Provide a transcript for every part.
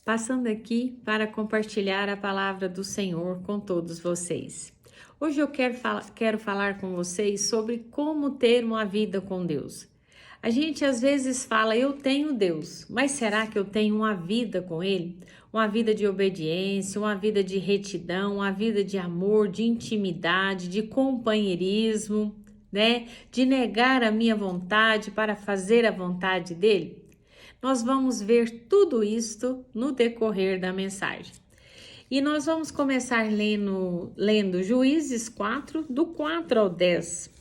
Passando aqui para compartilhar a palavra do Senhor com todos vocês. Hoje eu quero falar com vocês sobre como ter uma vida com Deus. A gente às vezes fala, eu tenho Deus, mas será que eu tenho uma vida com Ele? Uma vida de obediência, uma vida de retidão, uma vida de amor, de intimidade, de companheirismo, né? De negar a minha vontade para fazer a vontade dEle? Nós vamos ver tudo isto no decorrer da mensagem. E nós vamos começar lendo Juízes 4, do 4 ao 10,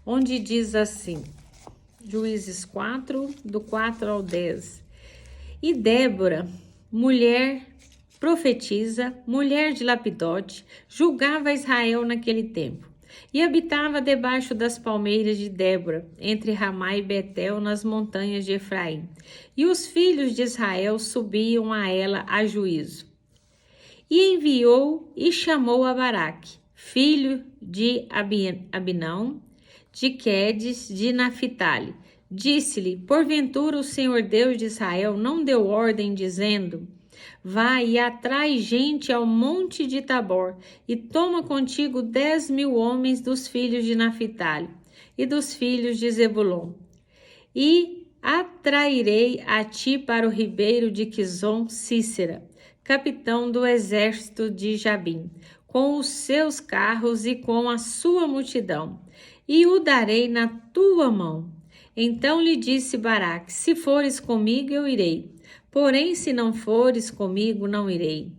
onde diz assim, Juízes 4, do 4 ao 10. E Débora, mulher profetisa, mulher de Lapidote, julgava Israel naquele tempo. E habitava debaixo das palmeiras de Débora, entre Ramá e Betel, nas montanhas de Efraim. E os filhos de Israel subiam a ela a juízo. E enviou e chamou a Baraque, filho de Abinão, de Quedes, de Naphtali. Disse-lhe, porventura o Senhor Deus de Israel não deu ordem, dizendo: vai e atrai gente ao monte de Tabor, e toma contigo 10.000 homens dos filhos de Naphtali e dos filhos de Zebulon. E atrairei a ti para o ribeiro de Quizon Sísera, capitão do exército de Jabim, com os seus carros e com a sua multidão, e o darei na tua mão. Então lhe disse Baraque, se fores comigo, eu irei. Porém, se não fores comigo, não irei.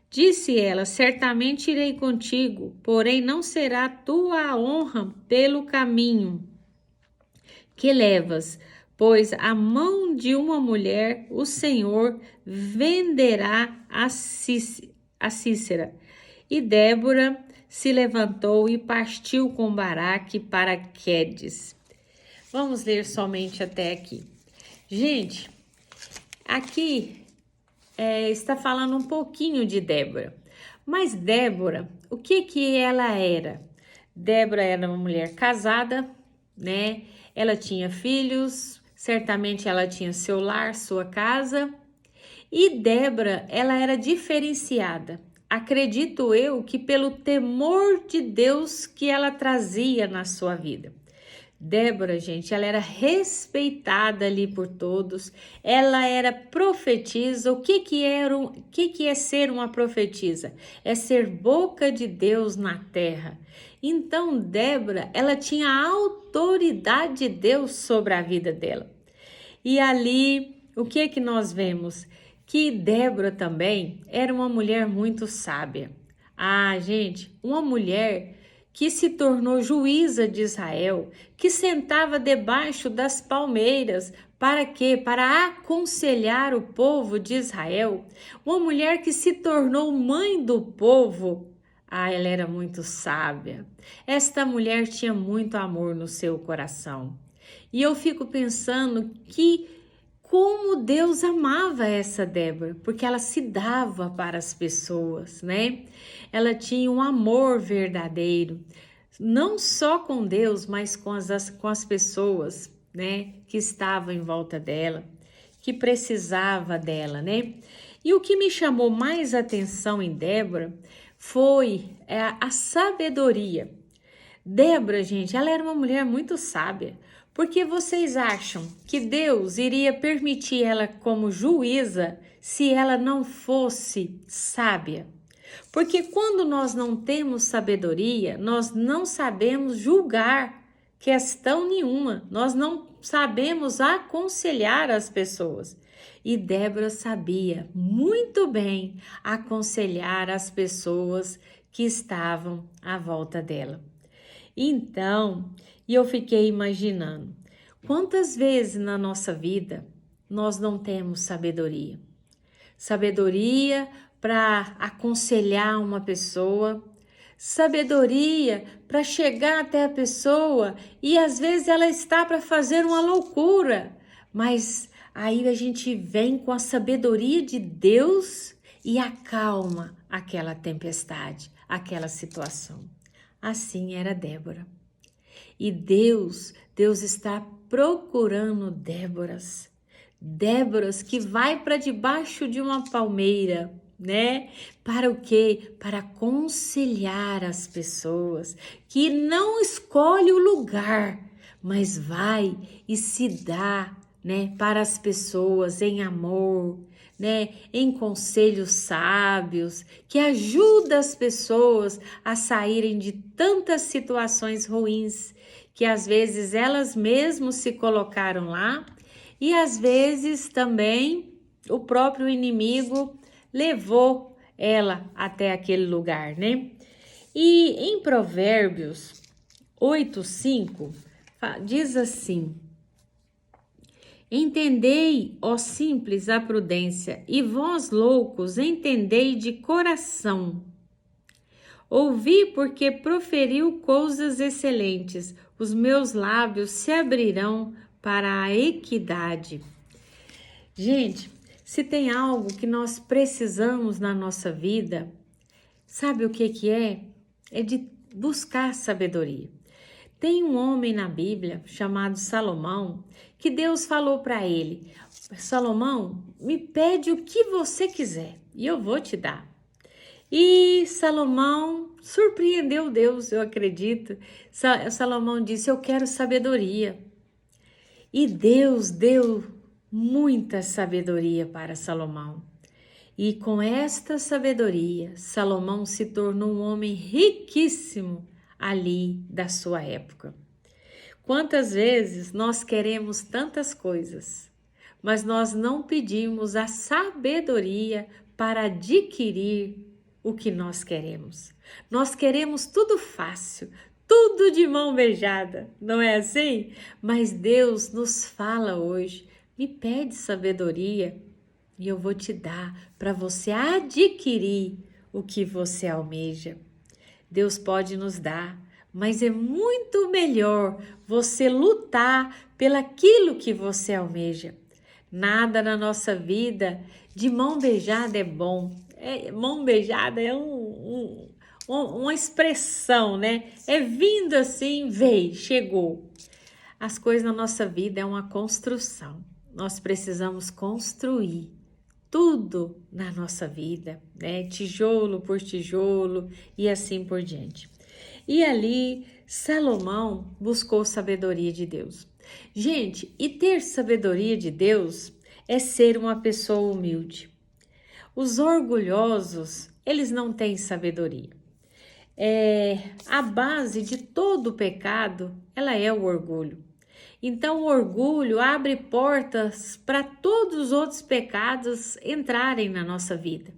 Disse ela, certamente irei contigo, porém não será tua a honra pelo caminho que levas, pois a mão de uma mulher o Senhor venderá a Sísera. E Débora se levantou e partiu com Baraque para Quedes. Vamos ler somente até aqui. Gente, aqui está falando um pouquinho de Débora. Mas Débora, o que ela era? Débora era uma mulher casada, né? Ela tinha filhos, certamente ela tinha seu lar, sua casa. E Débora, ela era diferenciada. Acredito eu que pelo temor de Deus que ela trazia na sua vida. Débora, gente, ela era respeitada ali por todos, ela era profetisa. O que é ser uma profetisa? É ser boca de Deus na terra. Então, Débora, ela tinha a autoridade de Deus sobre a vida dela. E ali, o que nós vemos? Que Débora também era uma mulher muito sábia. Ah, gente, uma mulher que se tornou juíza de Israel, que sentava debaixo das palmeiras, para quê? Para aconselhar o povo de Israel. Uma mulher que se tornou mãe do povo. Ah, ela era muito sábia. Esta mulher tinha muito amor no seu coração. E eu fico pensando que como Deus amava essa Débora, porque ela se dava para as pessoas, né? Ela tinha um amor verdadeiro, não só com Deus, mas com as pessoas, né? Que estavam em volta dela, que precisava dela, né? E o que me chamou mais atenção em Débora foi a sabedoria. Débora, gente, ela era uma mulher muito sábia. Por que vocês acham que Deus iria permitir ela como juíza se ela não fosse sábia? Porque quando nós não temos sabedoria, nós não sabemos julgar questão nenhuma, nós não sabemos aconselhar as pessoas. E Débora sabia muito bem aconselhar as pessoas que estavam à volta dela. Então, eu fiquei imaginando, quantas vezes na nossa vida nós não temos sabedoria? Sabedoria para aconselhar uma pessoa, sabedoria para chegar até a pessoa e às vezes ela está para fazer uma loucura, mas aí a gente vem com a sabedoria de Deus e acalma aquela tempestade, aquela situação. Assim era Débora. E Deus está procurando Déboras. Déboras que vai para debaixo de uma palmeira, né? Para o quê? Para aconselhar as pessoas, que não escolhe o lugar, mas vai e se dá, né, para as pessoas em amor, né, em conselhos sábios, que ajuda as pessoas a saírem de tantas situações ruins que às vezes elas mesmas se colocaram lá e às vezes também o próprio inimigo levou ela até aquele lugar, né? E em Provérbios 8:5 diz assim: Entendei, ó simples, a prudência, e vós loucos, entendei de coração. Ouvi, porque proferiu coisas excelentes, os meus lábios se abrirão para a equidade. Gente, se tem algo que nós precisamos na nossa vida, sabe o que é? É de buscar sabedoria. Tem um homem na Bíblia chamado Salomão, que Deus falou para ele: Salomão, me pede o que você quiser e eu vou te dar. E Salomão surpreendeu Deus, eu acredito. Salomão disse: eu quero sabedoria. E Deus deu muita sabedoria para Salomão. E com esta sabedoria, Salomão se tornou um homem riquíssimo ali da sua época. Quantas vezes nós queremos tantas coisas, mas nós não pedimos a sabedoria para adquirir o que nós queremos. Nós queremos tudo fácil, tudo de mão beijada, não é assim? Mas Deus nos fala hoje: me pede sabedoria e eu vou te dar para você adquirir o que você almeja. Deus pode nos dar, mas é muito melhor você lutar pelaquilo que você almeja. Nada na nossa vida de mão beijada é bom. Mão beijada é uma expressão, né? É vindo assim, veio, chegou. As coisas na nossa vida é uma construção. Nós precisamos construir tudo na nossa vida, né? Tijolo por tijolo e assim por diante. E ali Salomão buscou sabedoria de Deus. Gente, e ter sabedoria de Deus é ser uma pessoa humilde. Os orgulhosos, eles não têm sabedoria. A base de todo pecado, ela é o orgulho. Então, o orgulho abre portas para todos os outros pecados entrarem na nossa vida.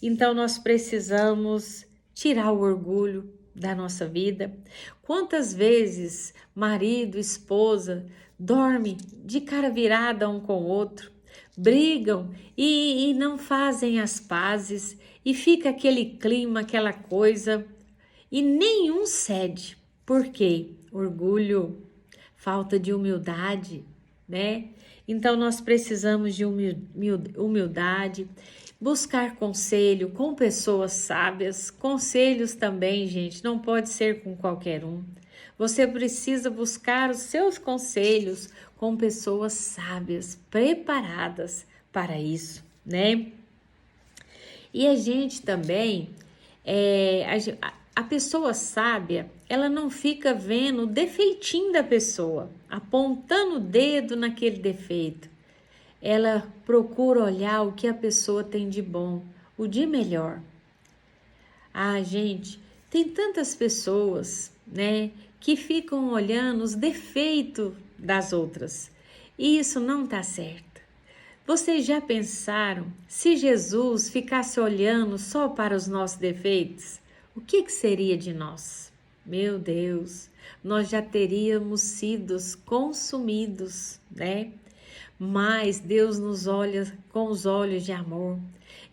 Então, nós precisamos tirar o orgulho da nossa vida. Quantas vezes marido, esposa, dormem de cara virada um com o outro, brigam e não fazem as pazes e fica aquele clima, aquela coisa e nenhum cede. Por quê? Orgulho. Falta de humildade, né? Então nós precisamos de humildade, buscar conselho com pessoas sábias. Conselhos também, gente, não pode ser com qualquer um. Você precisa buscar os seus conselhos com pessoas sábias, preparadas para isso, né? E a gente também, a pessoa sábia, ela não fica vendo o defeitinho da pessoa, apontando o dedo naquele defeito. Ela procura olhar o que a pessoa tem de bom, o de melhor. Gente, tem tantas pessoas, né, que ficam olhando os defeitos das outras. E isso não está certo. Vocês já pensaram se Jesus ficasse olhando só para os nossos defeitos? O que seria de nós? Meu Deus, nós já teríamos sido consumidos, né? Mas Deus nos olha com os olhos de amor.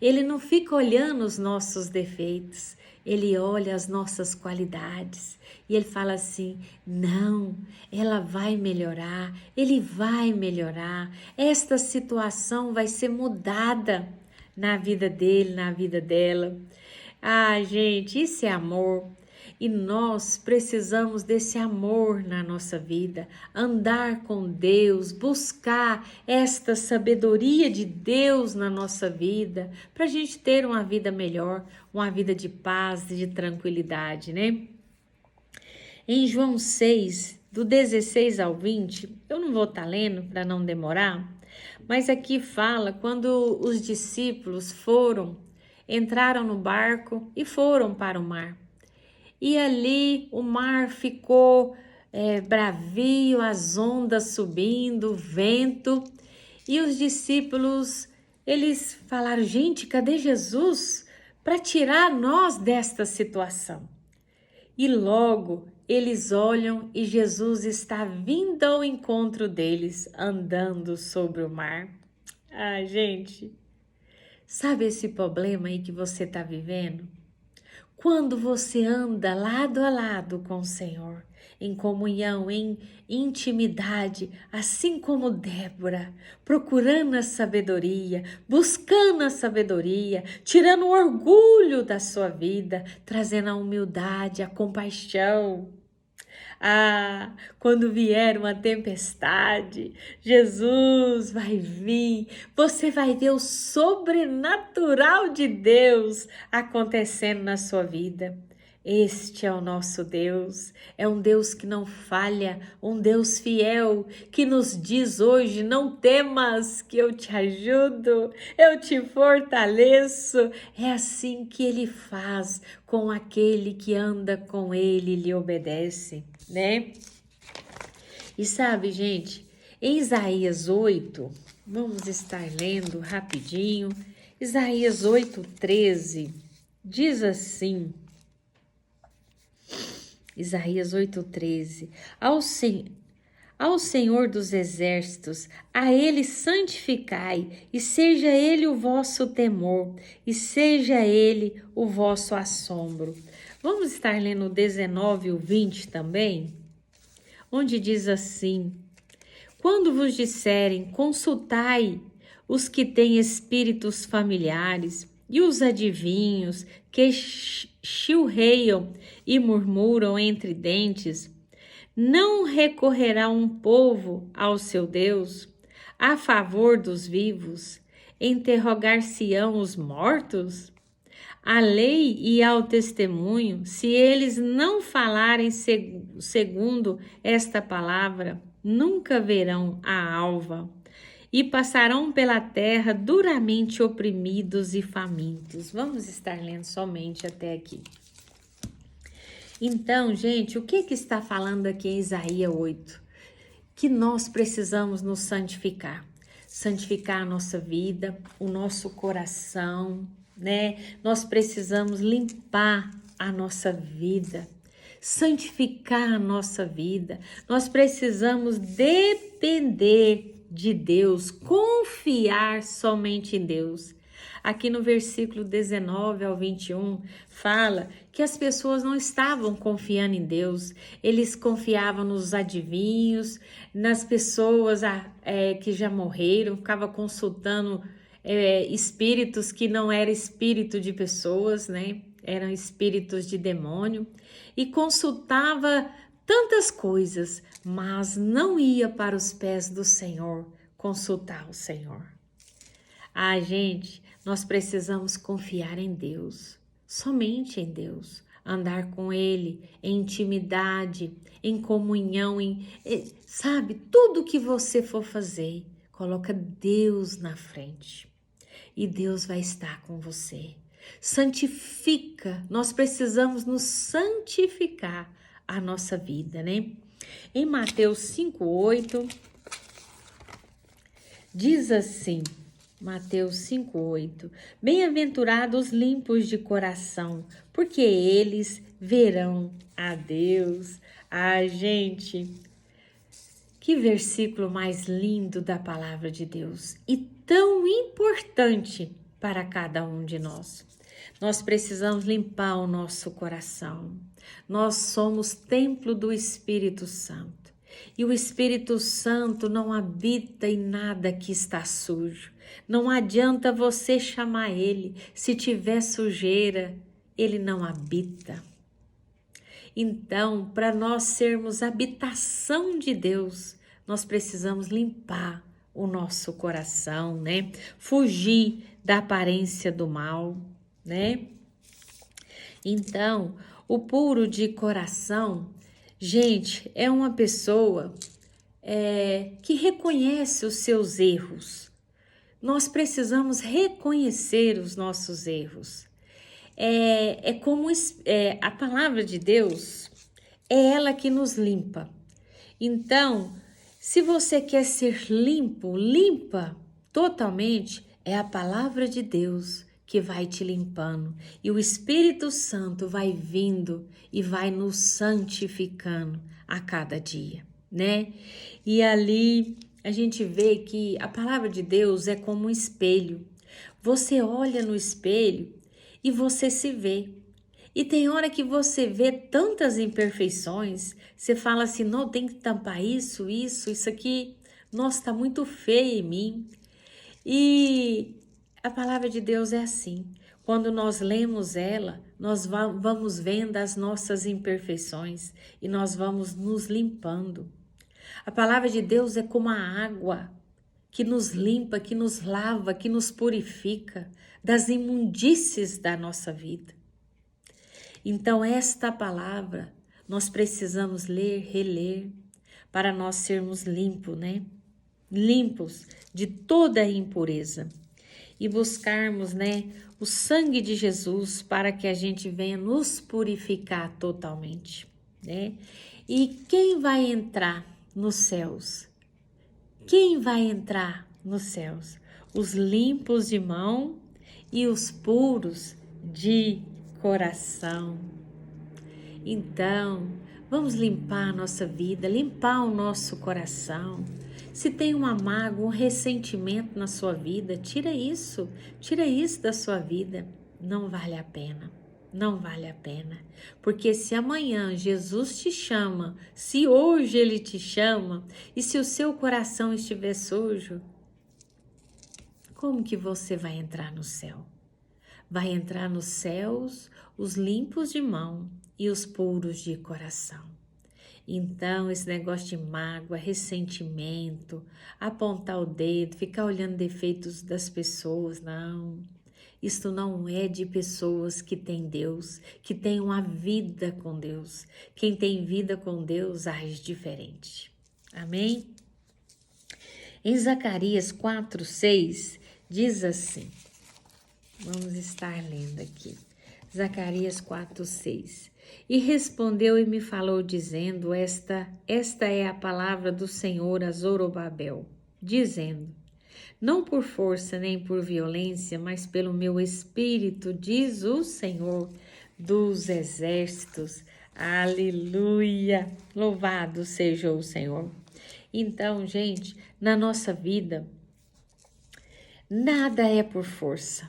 Ele não fica olhando os nossos defeitos, ele olha as nossas qualidades. E ele fala assim: não, ela vai melhorar, ele vai melhorar. Esta situação vai ser mudada na vida dele, na vida dela. Gente, isso é amor. E nós precisamos desse amor na nossa vida, andar com Deus, buscar esta sabedoria de Deus na nossa vida, para a gente ter uma vida melhor, uma vida de paz, de tranquilidade, né? Em João 6, do 16 ao 20, eu não vou estar lendo para não demorar, mas aqui fala quando os discípulos entraram no barco e foram para o mar. E ali o mar ficou bravio, as ondas subindo, o vento. E os discípulos, eles falaram, gente, cadê Jesus para tirar nós desta situação? E logo eles olham e Jesus está vindo ao encontro deles, andando sobre o mar. Ah, gente, sabe esse problema aí que você está vivendo? Quando você anda lado a lado com o Senhor, em comunhão, em intimidade, assim como Débora, procurando a sabedoria, buscando a sabedoria, tirando o orgulho da sua vida, trazendo a humildade, a compaixão. Ah, quando vier uma tempestade, Jesus vai vir, você vai ver o sobrenatural de Deus acontecendo na sua vida. Este é o nosso Deus, é um Deus que não falha, um Deus fiel, que nos diz hoje, não temas que eu te ajudo, eu te fortaleço. É assim que Ele faz com aquele que anda com Ele e lhe obedece, né? E sabe, gente, em Isaías 8, vamos estar lendo rapidinho, Isaías 8:13, diz assim, Isaías 8:13, ao Senhor dos exércitos, a Ele santificai, e seja Ele o vosso temor, e seja Ele o vosso assombro. Vamos estar lendo o 19 e o 20 também, onde diz assim, quando vos disserem, consultai os que têm espíritos familiares, e os adivinhos que chilreiam e murmuram entre dentes, não recorrerá um povo ao seu Deus a favor dos vivos? Interrogar-se-ão os mortos? À lei e ao testemunho, se eles não falarem segundo esta palavra, nunca verão a alva. E passarão pela terra duramente oprimidos e famintos. Vamos estar lendo somente até aqui. Então, gente, o que está falando aqui em Isaías 8? Que nós precisamos nos santificar. Santificar a nossa vida, o nosso coração, né? Nós precisamos limpar a nossa vida, santificar a nossa vida. Nós precisamos depender de Deus, confiar somente em Deus. Aqui no versículo 19 ao 21, fala que as pessoas não estavam confiando em Deus, eles confiavam nos adivinhos, nas pessoas que já morreram, ficava consultando espíritos que não eram espírito de pessoas, né? Eram espíritos de demônio, e consultava tantas coisas, mas não ia para os pés do Senhor consultar o Senhor. Ah, gente, nós precisamos confiar em Deus, somente em Deus, andar com Ele em intimidade, em comunhão, sabe, tudo que você for fazer, coloca Deus na frente e Deus vai estar com você. Santifica, nós precisamos nos santificar a nossa vida, né? Em Mateus 5:8, diz assim, Mateus 5:8, bem-aventurados os limpos de coração, porque eles verão a Deus. Ah, gente, que versículo mais lindo da palavra de Deus e tão importante para cada um de nós. Nós precisamos limpar o nosso coração. Nós somos templo do Espírito Santo. E o Espírito Santo não habita em nada que está sujo. Não adianta você chamar ele. Se tiver sujeira, ele não habita. Então, para nós sermos habitação de Deus, nós precisamos limpar o nosso coração, né? Fugir da aparência do mal, né? Então, o puro de coração, gente, é uma pessoa que reconhece os seus erros. Nós precisamos reconhecer os nossos erros. A palavra de Deus é ela que nos limpa. Então, se você quer ser limpa totalmente, é a palavra de Deus que vai te limpando. E o Espírito Santo vai vindo e vai nos santificando a cada dia, né? E ali a gente vê que a palavra de Deus é como um espelho. Você olha no espelho e você se vê. E tem hora que você vê tantas imperfeições, você fala assim, não, tem que tampar isso aqui, nossa, tá muito feio em mim. E a palavra de Deus é assim, quando nós lemos ela, nós vamos vendo as nossas imperfeições e nós vamos nos limpando. A palavra de Deus é como a água que nos limpa, que nos lava, que nos purifica das imundícies da nossa vida. Então, esta palavra nós precisamos ler, reler, para nós sermos limpos, né? Limpos de toda a impureza e buscarmos, né, o sangue de Jesus para que a gente venha nos purificar totalmente, né? E quem vai entrar nos céus? Quem vai entrar nos céus? Os limpos de mão e os puros de coração. Então, vamos limpar a nossa vida, limpar o nosso coração. Se tem uma mágoa, um ressentimento na sua vida, tira isso da sua vida. Não vale a pena, não vale a pena. Porque se amanhã Jesus te chama, se hoje Ele te chama, e se o seu coração estiver sujo, como que você vai entrar no céu? Vai entrar nos céus os limpos de mão e os puros de coração. Então, esse negócio de mágoa, ressentimento, apontar o dedo, ficar olhando defeitos das pessoas, não. Isto não é de pessoas que têm Deus, que têm uma vida com Deus. Quem tem vida com Deus age diferente. Amém? Em Zacarias 4:6 diz assim, vamos estar lendo aqui. Zacarias 4:6. E respondeu e me falou dizendo, esta é a palavra do Senhor a Zorobabel, dizendo, não por força nem por violência, mas pelo meu espírito, diz o Senhor dos exércitos. Aleluia! Louvado seja o Senhor. Então, gente, na nossa vida, nada é por força.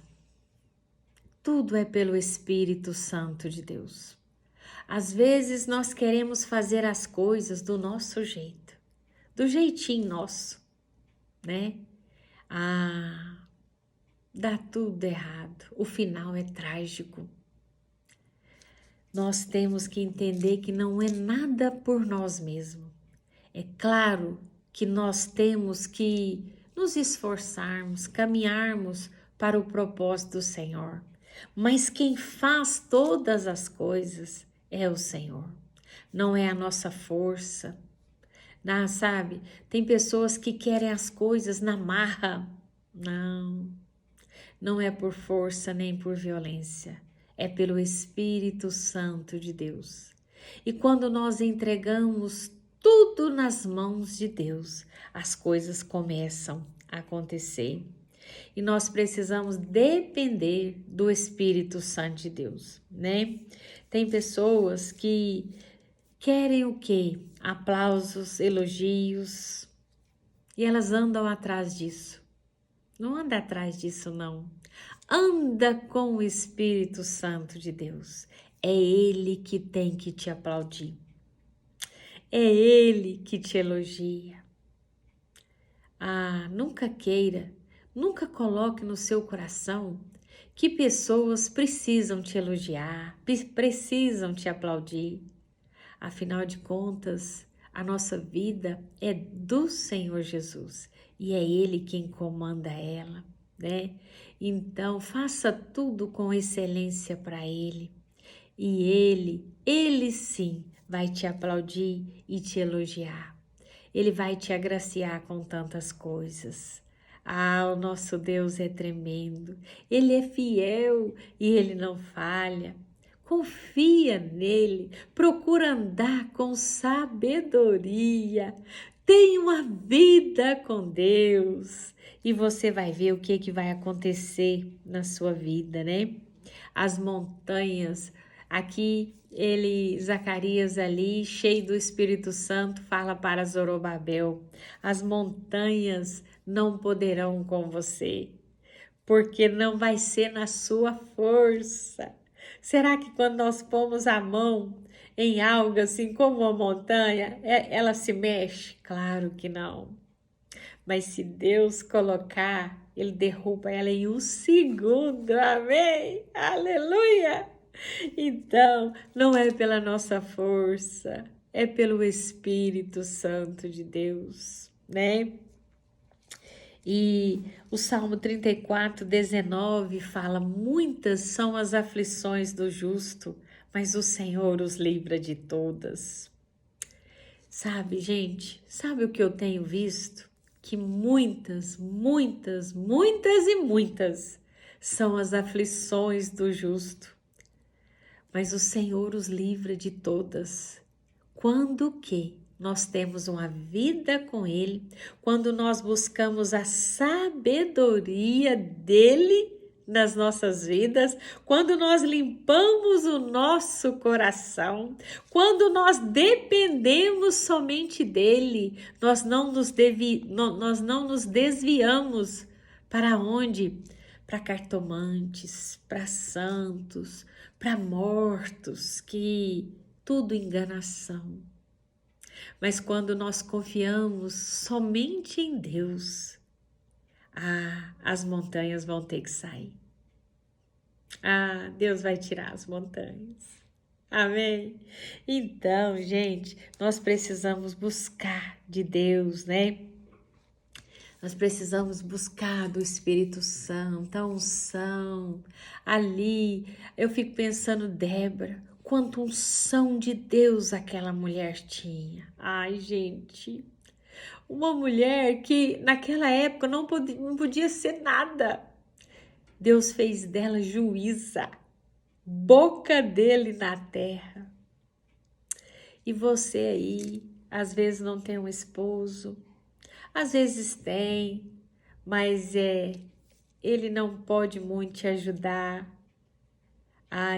Tudo é pelo Espírito Santo de Deus. Às vezes nós queremos fazer as coisas do nosso jeito, do jeitinho nosso, né? Dá tudo errado, o final é trágico. Nós temos que entender que não é nada por nós mesmos. É claro que nós temos que nos esforçarmos, caminharmos para o propósito do Senhor. Mas quem faz todas as coisas é o Senhor. Não é a nossa força. Não, sabe? Tem pessoas que querem as coisas na marra. Não é por força nem por violência. É pelo Espírito Santo de Deus. E quando nós entregamos tudo nas mãos de Deus, as coisas começam a acontecer. E nós precisamos depender do Espírito Santo de Deus, né? Tem pessoas que querem o quê? Aplausos, elogios, e elas andam atrás disso. Não anda atrás disso, não. Anda com o Espírito Santo de Deus. É Ele que tem que te aplaudir. É Ele que te elogia. Nunca coloque no seu coração que pessoas precisam te elogiar, precisam te aplaudir. Afinal de contas, a nossa vida é do Senhor Jesus e é Ele quem comanda ela, né? Então, faça tudo com excelência para Ele e Ele sim vai te aplaudir e te elogiar. Ele vai te agraciar com tantas coisas. Ah, o nosso Deus é tremendo. Ele é fiel e Ele não falha. Confia nele, procura andar com sabedoria. Tenha uma vida com Deus e você vai ver o que vai acontecer na sua vida, né? As montanhas, aqui Zacarias ali, cheio do Espírito Santo, fala para Zorobabel: as montanhas não poderão com você, porque não vai ser na sua força. Será que quando nós pomos a mão em algo assim como uma montanha, ela se mexe? Claro que não. Mas se Deus colocar, Ele derruba ela em um segundo. Amém? Aleluia! Então, não é pela nossa força, é pelo Espírito Santo de Deus, né? E o Salmo 34, 19 fala: muitas são as aflições do justo, mas o Senhor os livra de todas. Sabe, gente, sabe o que eu tenho visto? Que muitas e muitas são as aflições do justo, mas o Senhor os livra de todas. Quando que nós temos uma vida com Ele, quando nós buscamos a sabedoria dEle nas nossas vidas, quando nós limpamos o nosso coração, quando nós dependemos somente dEle, nós não nos desviamos para onde? Para cartomantes, para santos, para mortos, que tudo enganação. Mas quando nós confiamos somente em Deus, as montanhas vão ter que sair. Deus vai tirar as montanhas. Amém? Então, gente, nós precisamos buscar de Deus, né? Nós precisamos buscar do Espírito Santo, a unção. Ali, eu fico pensando, Débora, quanta unção de Deus aquela mulher tinha. Ai, gente, uma mulher que naquela época não podia ser nada. Deus fez dela juíza, boca dele na terra. E você aí, às vezes não tem um esposo, às vezes tem, mas ele não pode muito te ajudar.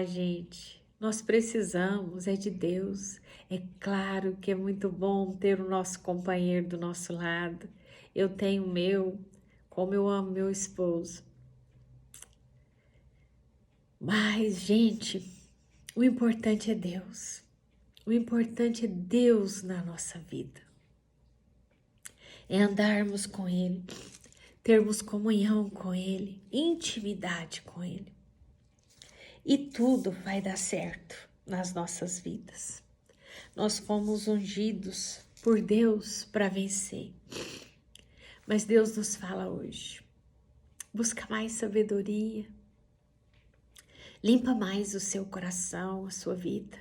Gente, nós precisamos de Deus. É claro que é muito bom ter o nosso companheiro do nosso lado. Eu tenho o meu, como eu amo meu esposo. Mas, gente, o importante é Deus. O importante é Deus na nossa vida. É andarmos com Ele, termos comunhão com Ele, intimidade com Ele. E tudo vai dar certo nas nossas vidas. Nós fomos ungidos por Deus para vencer. Mas Deus nos fala hoje: busca mais sabedoria, limpa mais o seu coração, a sua vida.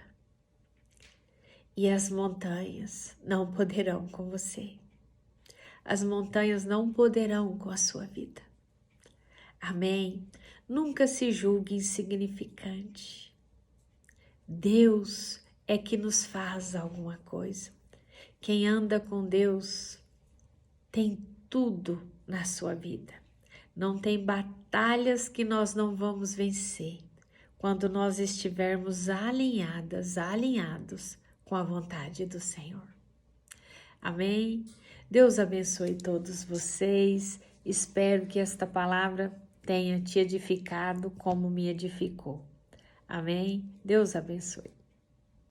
E as montanhas não poderão com você. As montanhas não poderão com a sua vida. Amém? Nunca se julgue insignificante. Deus é que nos faz alguma coisa. Quem anda com Deus tem tudo na sua vida. Não tem batalhas que nós não vamos vencer quando nós estivermos alinhados com a vontade do Senhor. Amém? Deus abençoe todos vocês. Espero que esta palavra tenha te edificado como me edificou. Amém? Deus abençoe.